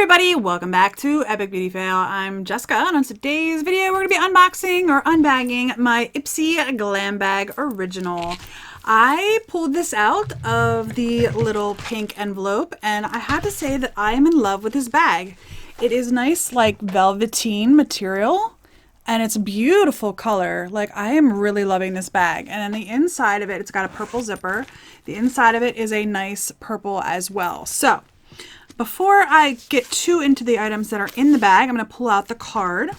everybody, welcome back to Epic Beauty Fail. I'm Jessica, and on today's video we're going to be unboxing or unbagging my Ipsy Glam Bag Original. I pulled this out of the little pink envelope, and I have to say that I am in love with this bag. It is nice, like velveteen material, and it's a beautiful color. Like, I am really loving this bag. And on the inside of it, it's got a purple zipper. The inside of it is a nice purple as well. So before I get too into the items that are in the bag, I'm going to pull out the card.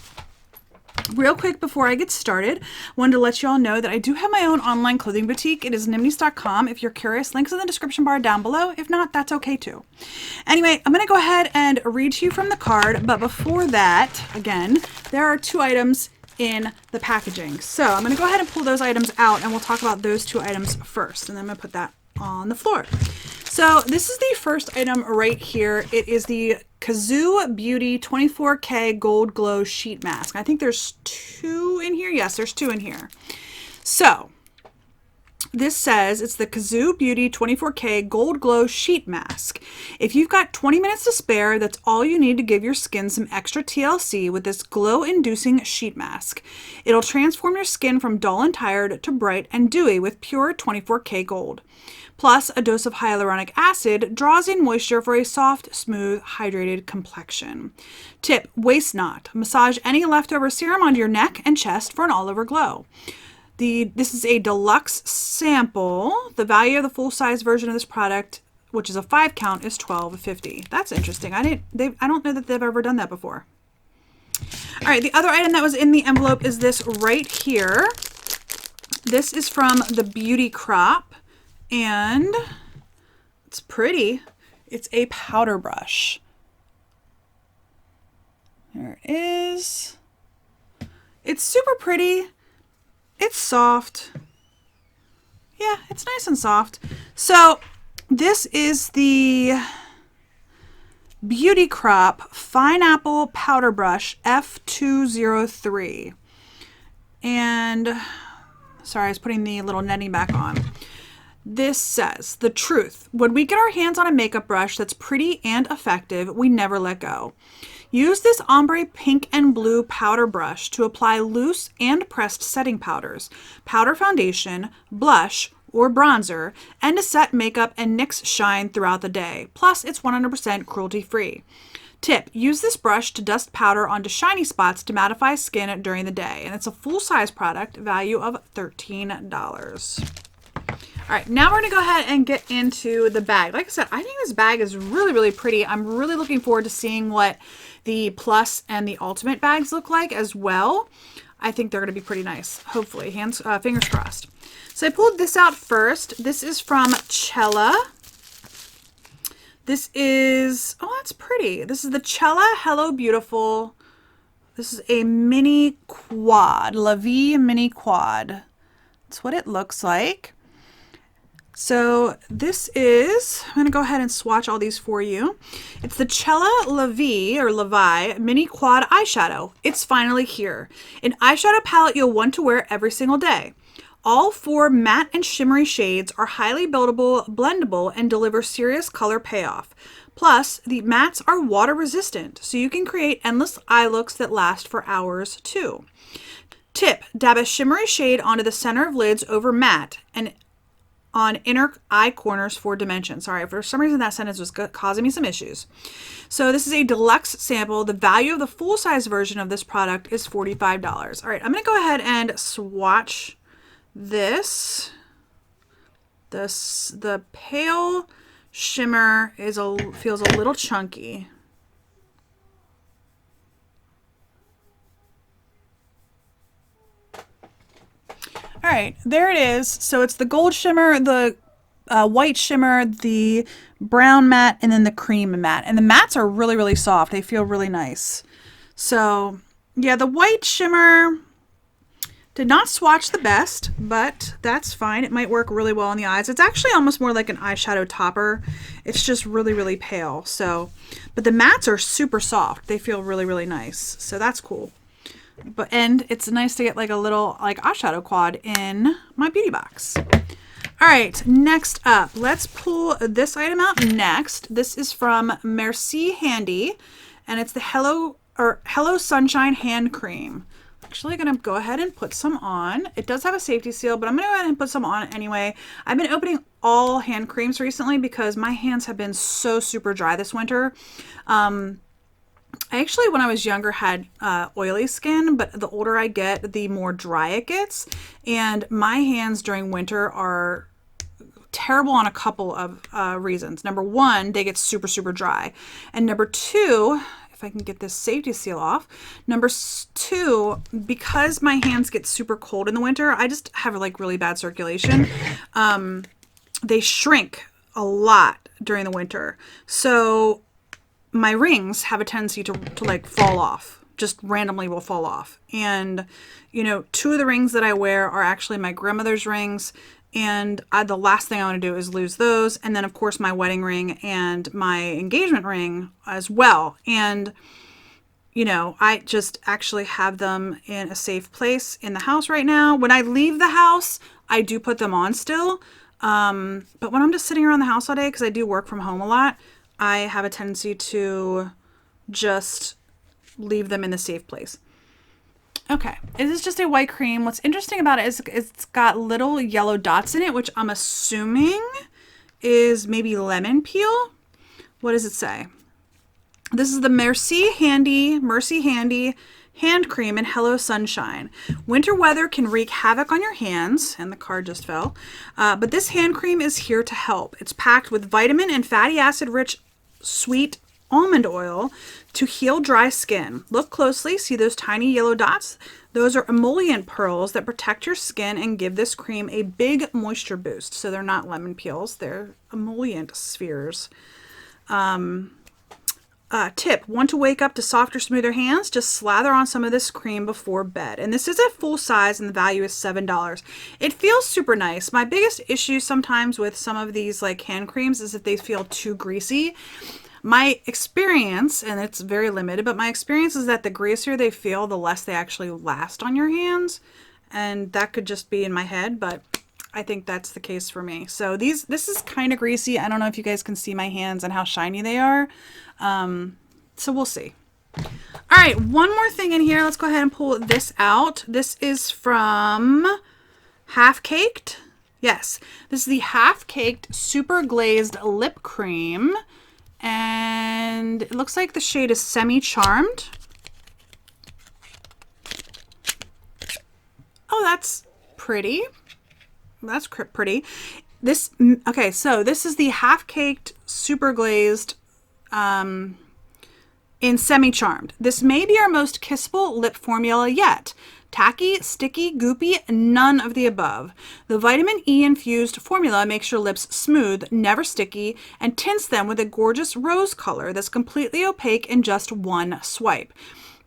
Real quick before I get started, I wanted to let you all know that I do have my own online clothing boutique. It is nimnies.com. If you're curious, links in the description bar down below. If not, that's okay too. Anyway, I'm going to go ahead and read to you from the card. But before that, again, there are two items in the packaging. So I'm going to go ahead and pull those items out, and we'll talk about those two items first. And then I'm going to put that on the floor. So this is the first item right here. It is the Kazoo Beauty 24K Gold Glow Sheet Mask. I think there's two in here. Yes, there's two in here. So this says it's the Kazoo Beauty 24K Gold Glow Sheet Mask. If you've got 20 minutes to spare, that's all you need to give your skin some extra TLC with this glow-inducing sheet mask. It'll transform your skin from dull and tired to bright and dewy with pure 24K gold. Plus, a dose of hyaluronic acid draws in moisture for a soft, smooth, hydrated complexion. Tip, waste not. Massage any leftover serum onto your neck and chest for an all-over glow. This is a deluxe sample. The value of the full-size version of this product, which is a 5 count, is $12.50. That's interesting. I don't know that they've ever done that before. All right, the other item that was in the envelope is this right here. This is from the Beauty Crop. And it's pretty. It's a powder brush. There it is. It's super pretty. It's soft. Yeah, it's nice and soft. So this is the Beauty Crop Pineapple Powder Brush F203. And sorry, I was putting the little netting back on. This says, the truth, when we get our hands on a makeup brush that's pretty and effective, we never let go. Use this ombre pink and blue powder brush to apply loose and pressed setting powders, powder foundation, blush, or bronzer, and to set makeup and NYX shine throughout the day. Plus, it's 100% cruelty-free. Tip, use this brush to dust powder onto shiny spots to mattify skin during the day. And it's a full-size product, value of $13. All right, now we're gonna go ahead and get into the bag. Like I said, I think this bag is really, really pretty. I'm really looking forward to seeing what the Plus and the Ultimate bags look like as well. I think they're gonna be pretty nice, hopefully. Fingers crossed. So I pulled this out first. This is from Cella. This is, oh, that's pretty. This is the Cella Hello Beautiful. This is a mini quad, La Vie mini quad. That's what it looks like. So this is, I'm going to go ahead and swatch all these for you. It's the Cella La Vie or La Vie Mini Quad Eyeshadow. It's finally here. An eyeshadow palette you'll want to wear every single day. All 4 matte and shimmery shades are highly buildable, blendable, and deliver serious color payoff. Plus, the mattes are water resistant, so you can create endless eye looks that last for hours too. Tip, dab a shimmery shade onto the center of lids over matte and on inner eye corners for dimension. Sorry, for some reason that sentence was causing me some issues. So this is a deluxe sample. The value of the full-size version of this product is $45. All right, I'm going to go ahead and swatch this. The pale shimmer feels a little chunky. All right, there it is. So it's the gold shimmer, the white shimmer, the brown matte, and then the cream matte. And the mattes are really, really soft. They feel really nice. So yeah, the white shimmer did not swatch the best, but that's fine. It might work really well on the eyes. It's actually almost more like an eyeshadow topper. It's just really, really pale. So, but the mattes are super soft. They feel really, really nice. So that's cool. And it's nice to get like a little like eyeshadow quad in my beauty box. All right, next up, let's pull this item out next. This is from Merci Handy, and it's the Hello Sunshine Hand Cream. Actually gonna go ahead and put some on. It does have a safety seal, but I'm gonna go ahead and put some on anyway. I've been opening all hand creams recently because my hands have been so super dry this winter. I actually, when I was younger, had oily skin, but the older I get, the more dry it gets. And my hands during winter are terrible on a couple of reasons. Number one, they get super, super dry. And number two, if I can get this safety seal off, number two, because my hands get super cold in the winter, I just have like really bad circulation. They shrink a lot during the winter. So my rings have a tendency to like fall off, just randomly will fall off. And, you know, two of the rings that I wear are actually my grandmother's rings. And the last thing I want to do is lose those. And then, of course, my wedding ring and my engagement ring as well. And, you know, I just actually have them in a safe place in the house right now. When I leave the house, I do put them on still. But when I'm just sitting around the house all day, because I do work from home a lot, I have a tendency to just leave them in the safe place. Okay, it is just a white cream. What's interesting about it is it's got little yellow dots in it, which I'm assuming is maybe lemon peel. What does it say? This is the Merci Handy hand cream in Hello Sunshine. Winter weather can wreak havoc on your hands, and the card just fell. But this hand cream is here to help. It's packed with vitamin and fatty acid rich sweet almond oil to heal dry skin. Look closely, see those tiny yellow dots? Those are emollient pearls that protect your skin and give this cream a big moisture boost. So they're not lemon peels, they're emollient spheres. Tip, want to wake up to softer, smoother hands? Just slather on some of this cream before bed. And this is a full size and the value is $7. It feels super nice. My biggest issue sometimes with some of these like hand creams is if they feel too greasy. My experience, and it's very limited, but my experience is that the greasier they feel, the less they actually last on your hands. And that could just be in my head, but I think that's the case for me. So this is kind of greasy. I don't know if you guys can see my hands and how shiny they are. So we'll see. All right, one more thing in here. Let's go ahead and pull this out. This is from Half Caked. Yes, this is the Half Caked Super Glazed Lip Cream. And it looks like the shade is Semi Charmed. Oh, that's pretty. That's pretty. This, okay, so this is the Half Caked Super Glazed in Semi Charmed. This may be our most kissable lip formula yet. Tacky, sticky, goopy, none of the above. The vitamin E infused formula makes your lips smooth, never sticky, and tints them with a gorgeous rose color that's completely opaque in just one swipe.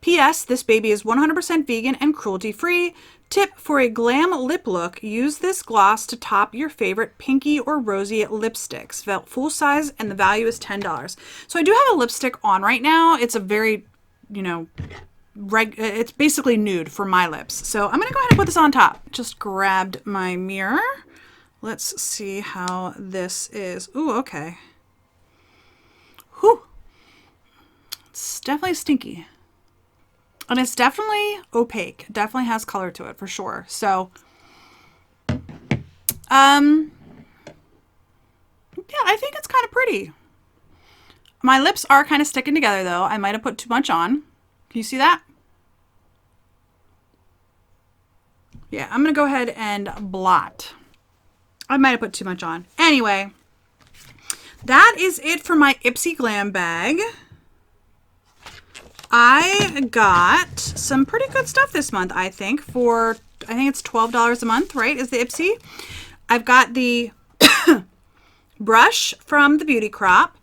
P.S. This baby is 100% vegan and cruelty-free. Tip, for a glam lip look, use this gloss to top your favorite pinky or rosy lipsticks. Full size, and the value is $10. So I do have a lipstick on right now. It's a very, you know, it's basically nude for my lips. So I'm gonna go ahead and put this on top. Just grabbed my mirror. Let's see how this is. Ooh, okay. Whew. It's definitely stinky. And it's definitely opaque. It definitely has color to it for sure. So, yeah, I think it's kind of pretty. My lips are kind of sticking together though. I might have put too much on. Can you see that? Yeah, I'm gonna go ahead and blot. I might have put too much on. Anyway, that is it for my Ipsy Glam bag. I got some pretty good stuff this month, I think, for, I think it's $12 a month, right, is the Ipsy. I've got the brush from the Beauty Crop,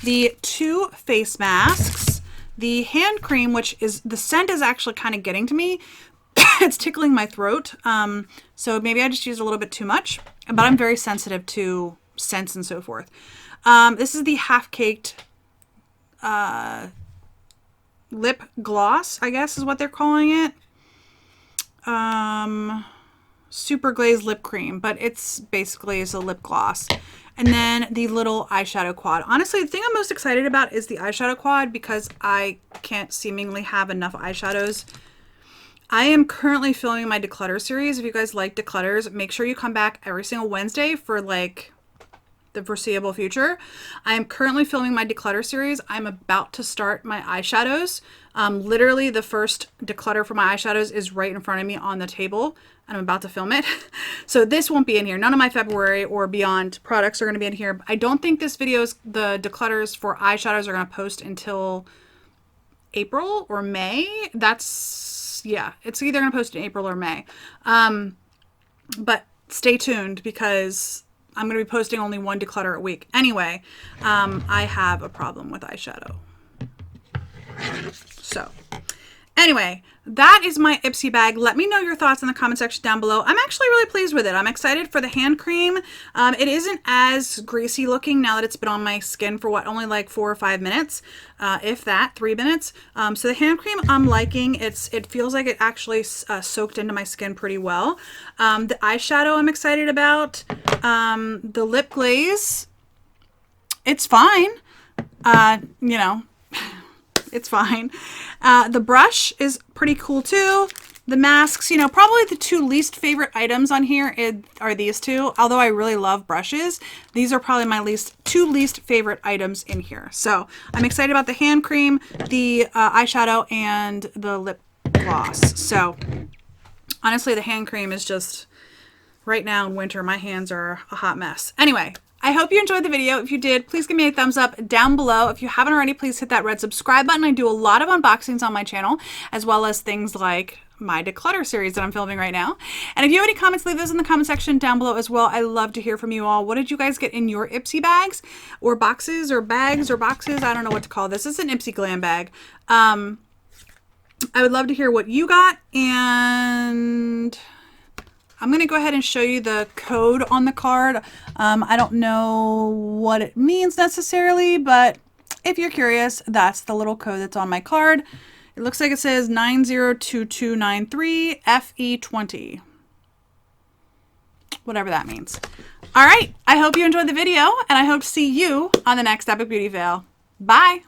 the 2 face masks, the hand cream, which is, the scent is actually kind of getting to me. It's tickling my throat, so maybe I just used a little bit too much, but I'm very sensitive to scents and so forth. This is the Half Caked lip gloss, I guess is what they're calling it. super glazed lip cream, but it's basically is a lip gloss. And then the little eyeshadow quad. Honestly, the thing I'm most excited about is the eyeshadow quad because I can't seemingly have enough eyeshadows. I am currently filming my declutter series. If you guys like declutters, make sure you come back every single Wednesday for like the foreseeable future. I am currently filming my declutter series. I'm about to start my eyeshadows. Literally the first declutter for my eyeshadows is right in front of me on the table, and I'm about to film it. So this won't be in here. None of my February or beyond products are going to be in here. I don't think this video's, the declutters for eyeshadows are going to post until April or May. That's, yeah, it's either going to post in April or May. But stay tuned because I'm going to be posting only one declutter a week. Anyway, I have a problem with eyeshadow. So anyway, that is my Ipsy bag. Let me know your thoughts in the comment section down below. I'm actually really pleased with it. I'm excited for the hand cream. It isn't as greasy looking now that it's been on my skin for what, only like 4 or 5 minutes, if that, 3 minutes. So the hand cream I'm liking. It feels like it actually soaked into my skin pretty well. The eyeshadow I'm excited about. The lip glaze, it's fine. You know, it's fine. The brush is pretty cool too. The masks, you know, probably the 2 least favorite items on here are these 2. Although I really love brushes, these are probably my 2 least favorite items in here. So I'm excited about the hand cream, the eyeshadow, and the lip gloss. So honestly, the hand cream is just, right now in winter, my hands are a hot mess. Anyway, I hope you enjoyed the video. If you did, please give me a thumbs up down below. If you haven't already, please hit that red subscribe button. I do a lot of unboxings on my channel, as well as things like my declutter series that I'm filming right now. And if you have any comments, leave those in the comment section down below as well. I love to hear from you all. What did you guys get in your Ipsy bags or boxes or bags or boxes? I don't know what to call this. This is an Ipsy Glam bag. I would love to hear what you got, and I'm going to go ahead and show you the code on the card. I don't know what it means necessarily, but if you're curious, that's the little code that's on my card. It looks like it says 902293FE20. Whatever that means. All right. I hope you enjoyed the video, and I hope to see you on the next Epic Beauty Fail. Bye.